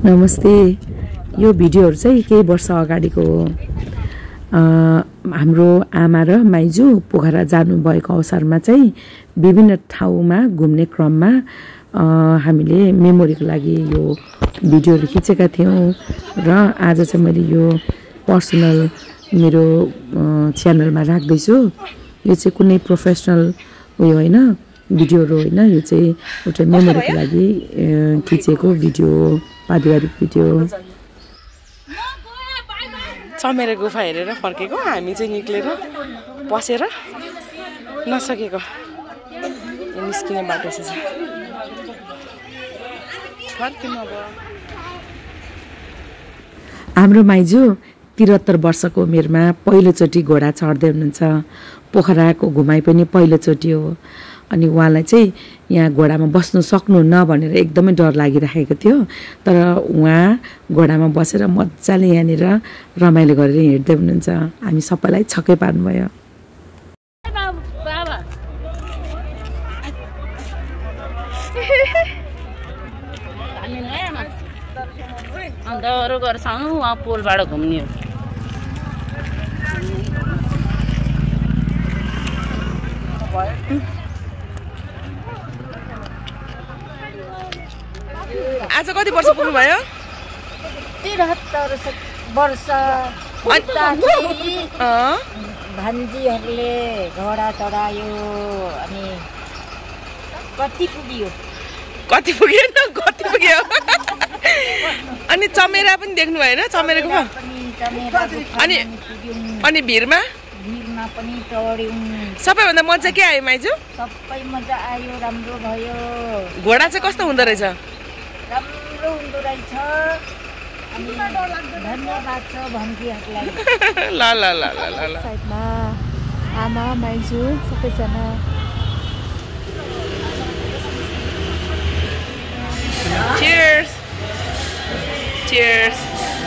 नमस्ते। यो भिडियोहरु चाहिँ केही वर्ष अगाडिको हो। हाम्रो आमा र माइजू पोखरा जानु भएको अवसरमा चाहिँ विभिन्न ठाउँमा घुम्ने क्रममा हामीले मेमोरीको लागि यो भिडियोहरु खिचेका थियौं र आज चाहिँ मैले यो पर्सनल मेरो च्यानलमा राख्दै छु। यो चाहिँ कुनै प्रोफेसनल उयो हैन, भिडियोहरु हैन, यो चाहिँ एउटा मेमोरीको लागि खिचेको भिडियो, पारिवारिक भिडियो। चमेरे गुफा हेरेर फर्केको हामी चाहिँ निक्लेर पसेर नसकेको निस्किने बाटो छ। फर्किनु अब हाम्रो माइजू 73 वर्षको उमेरमा पहिलोचोटि घोडा चढ्दै हुनुहुन्छ। पोखराको घुमाइ पनि पहिलोचोटि हो। अनि उहाँलाई चाहिँ यहाँ घोडामा बस्नु सक्नुहुन्न भनेर एकदमै डर लागिरहेको थियो, तर उहाँ घोडामा बसेर मजाले यहाँनिर रमाइलो गरेर हिँड्दै हुनुहुन्छ। हामी सबैलाई छक्कै पार्नुभयो। अन्त अरू गर्छौँ उहाँ पोलबाट घुम्ने हो। आज कति वर्ष पुग्नु भयो? 73 वर्ष। भान्जीहरूले घोडा चढायो अनि कति पुग्यो? कति पुग्यो? अनि चमेरा पनि देख्नु भएन? चमेरा गुफा अनि भिरमा पनि चढ्यौं। सबैभन्दा मजा के आयो माइजू? सबै मजा आयो, राम्रो भयो। घोडा चाहिँ कस्तो हुँदो रहेछ? राम्रो हुँदो रहेछ। अनि धन्यवाद छ भान्जीहरूलाई। ल ल ल ल ल साइडमा आमा माइजू सबैजना। Cheers. Cheers.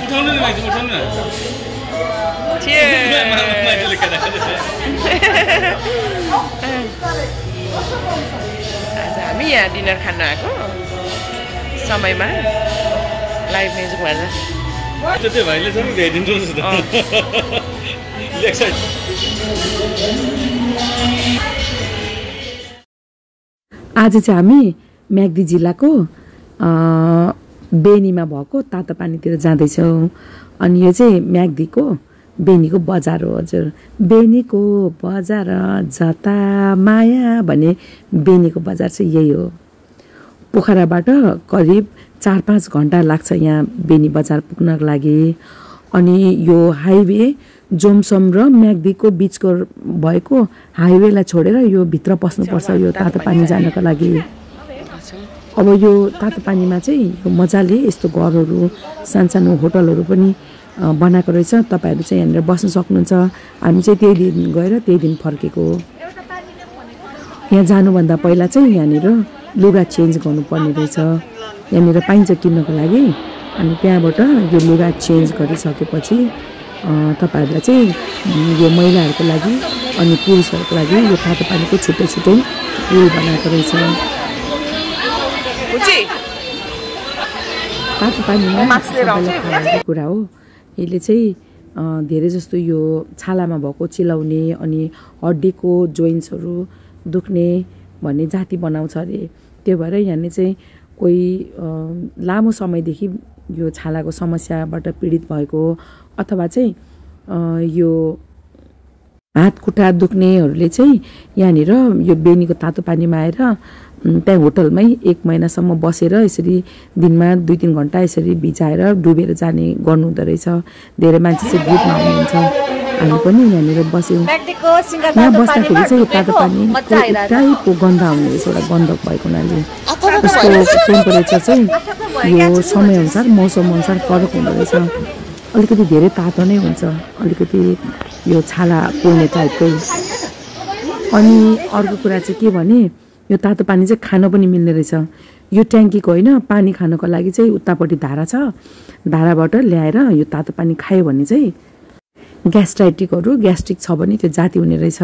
उठाउनु नि माइजू, उठाउनु न। Cheers. आज हामी यहाँ डिनर खान आएको समयमा लाइभ म्युजिक भएर त्यो भाइले चाहिँ ल्याइदिन्छ त। आज चाहिँ हामी म्याग्दी जिल्लाको बेनीमा भएको तातो पानीतिर जाँदैछौँ। अनि यो चाहिँ म्याग्दीको बेनीको बजार हो। हजुर, बेनीको बजार जता माया भने बेनीको बजार चाहिँ यही हो। पोखराबाट करिब 4-5 घन्टा लाग्छ यहाँ बेनी बजार पुग्नको लागि। अनि यो हाइवे जोमसम र म्याग्दीको बिचको भएको हाइवेलाई छोडेर यो भित्र पस्नुपर्छ यो तातो पानी जानको लागि। अब यो तातो पानीमा चाहिँ यो मजाले यस्तो घरहरू, सानसानो होटलहरू पनि बनाएको रहेछ। तपाईहरु चाहिँ यहाँनिर बस्न सक्नुहुन्छ। हामी चाहिँ त्यही दिन गएर त्यही दिन फर्केको हो। यहाँ जानुभन्दा पहिला चाहिँ यहाँनिर लुगा चेन्ज गर्नुपर्ने रहेछ। यहाँनिर पाइन्छ किन्नको लागि। अनि त्यहाँबाट यो लुगा चेन्ज गरिसकेपछि तपाईहरुलाई चाहिँ यो महिलाहरूको लागि अनि पुरुषहरूको लागि यो तातो पानीको छुट्टै छुट्टै पुल बनाएको रहेछ। तातो पानीमा सबैलाई कुरा हो। यसले चाहिँ धेरै जस्तो यो छालामा भएको चिलाउने अनि हड्डीको जोइन्ट्सहरू दुख्ने भन्ने जाति बनाउँछ अरे। त्यो भएर यहाँले चाहिँ कोही लामो समयदेखि यो छालाको समस्याबाट पीडित भएको अथवा चाहिँ यो हात खुट्टा दुख्नेहरूले चाहिँ यहाँनिर यो बेनीको तातो पानीमा आएर त्यहाँ होटलमै 1 महिनासम्म बसेर यसरी दिनमा 2-3 घन्टा यसरी भिजाएर डुबेर जाने गर्नुहुँदो रहेछ। धेरै मान्छे चाहिँ ग्रुपमा आउनुहुन्छ। हामी पनि यहाँनिर बस्यौँ। यहाँ बस्दाखेरि चाहिँ यो तातो पानी टाइपको गन्ध आउने रहेछ, एउटा गन्धक भएको हुनाले। यसको टेम्परेचर चाहिँ यो समयअनुसार मौसमअनुसार फरक हुँदो रहेछ। अलिकति धेरै तातो नै हुन्छ, अलिकति यो छाला पोल्ने टाइपकै। अनि अर्को कुरा चाहिँ के भने यो तातो पानी चाहिँ खान पनि मिल्ने रहेछ। यो ट्याङ्कीको होइन, पानी खानको लागि चाहिँ उतापट्टि धारा छ। धाराबाट ल्याएर यो तातो पानी खायो भने चाहिँ ग्यास्ट्रिक छ भने त्यो जाती हुने रहेछ।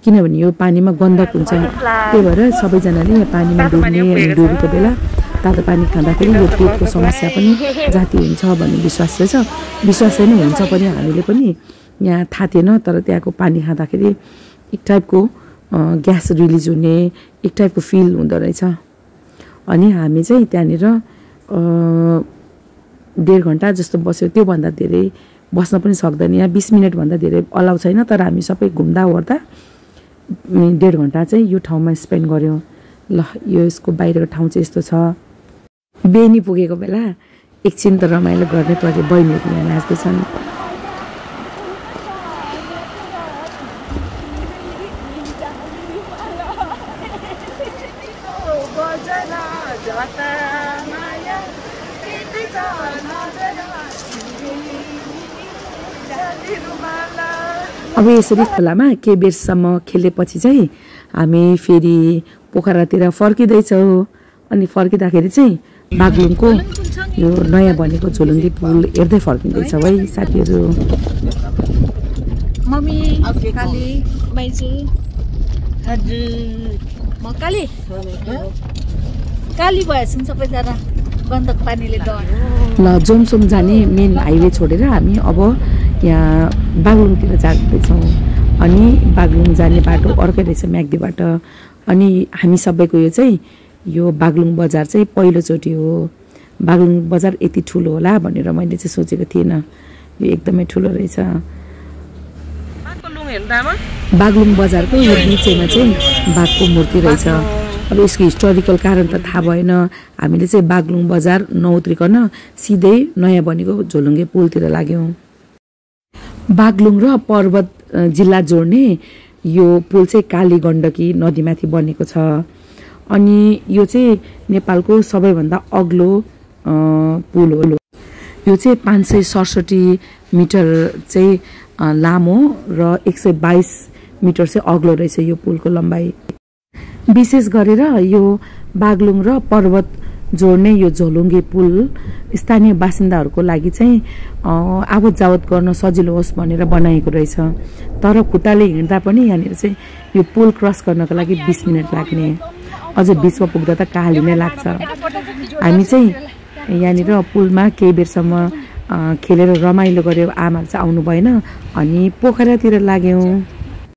किनभने यो पानीमा गन्धक हुन्छ। त्यही भएर सबैजनाले यहाँ पानीमा डुब्ने अनि डुबेको बेला तातो पानी खाँदाखेरि यो पेटको समस्या पनि जाती हुन्छ भन्ने विश्वास रहेछ। विश्वास नै हुन्छ पनि, हामीले पनि यहाँ थाहा थिएन, तर त्यहाँको पानी खाँदाखेरि एक टाइपको ग्यास रिलिज हुने एक टाइपको फिल हुँदो रहेछ। अनि हामी चाहिँ त्यहाँनिर 1.5 घन्टा जस्तो बस्यो। त्योभन्दा धेरै बस्न पनि सक्दैन, यहाँ 20 मिनटभन्दा धेरै अलाउ छैन। तर हामी सबै घुम्दा ओर्दा 1.5 घन्टा चाहिँ यो ठाउँमा स्पेन्ड गऱ्यौँ। ल यो यसको बाहिरको ठाउँ चाहिँ यस्तो छ। बेनी पुगेको बेला एकछिन त रमाइलो गर्नै पर्यो। बहिनीहरू यहाँ नाच्दैछन्। अब यसरी खोलामा केही बेरसम्म खेलेपछि चाहिँ हामी फेरि पोखरातिर फर्किँदैछौँ। अनि फर्किँदाखेरि चाहिँ बागलुङको यो नयाँ बनेको झोलुङ्गे पुल हेर्दै फर्किँदैछौँ है साथीहरू। मम्मी काली माइजू हजुर म काली भएछौँ सबैजना गण्डक पानीले डढ्यो। ल जोमसोम जाने मेन हाइवे छोडेर हामी अब यहाँ बागलुङतिर जाँदैछौँ। अनि बागलुङ जाने बाटो अर्कै रहेछ म्याग्दीबाट। अनि हामी सबैको यो चाहिँ यो बागलुङ बजार चाहिँ पहिलोचोटि हो। बागलुङ बजार यति ठुलो होला भनेर मैले चाहिँ सोचेको थिएन। यो एकदमै ठुलो रहेछ। बागलुङ बजारको यो निचेमा चाहिँ बाघको मूर्ति रहेछ। अब यसको हिस्टोरिकल कारण त थाहा भएन। हामीले चाहिँ बागलुङ बजार नउत्रिकन सिधै नयाँ बनेको झोलुङ्गे पुलतिर लाग्यौँ। बागलुङ र पर्वत जिल्ला जोड्ने यो पुल चाहिँ काली गण्डकी नदीमाथि बनेको छ। अनि यो चाहिँ नेपालको सबैभन्दा अग्लो पुल हो। यो चाहिँ 567 मिटर चाहिँ लामो र 122 मिटर चाहिँ अग्लो रहेछ यो पुलको लम्बाइ। विशेष गरेर यो बागलुङ र पर्वत जोड्ने यो झोलुङ्गे पुल स्थानीय बासिन्दाहरूको लागि चाहिँ आवत जावत गर्न सजिलो होस् भनेर बनाएको रहेछ। तर खुट्टाले हिँड्दा पनि यहाँनिर चाहिँ यो पुल क्रस गर्नको लागि 20 मिनट लाग्ने। अझ बिचमा पुग्दा त काली नै लाग्छ। हामी चाहिँ यहाँनिर पुलमा केही बेरसम्म खेलेर रमाइलो गऱ्यौँ। आमाहरू चाहिँ आउनु भएन। अनि पोखरातिर लाग्यौँ।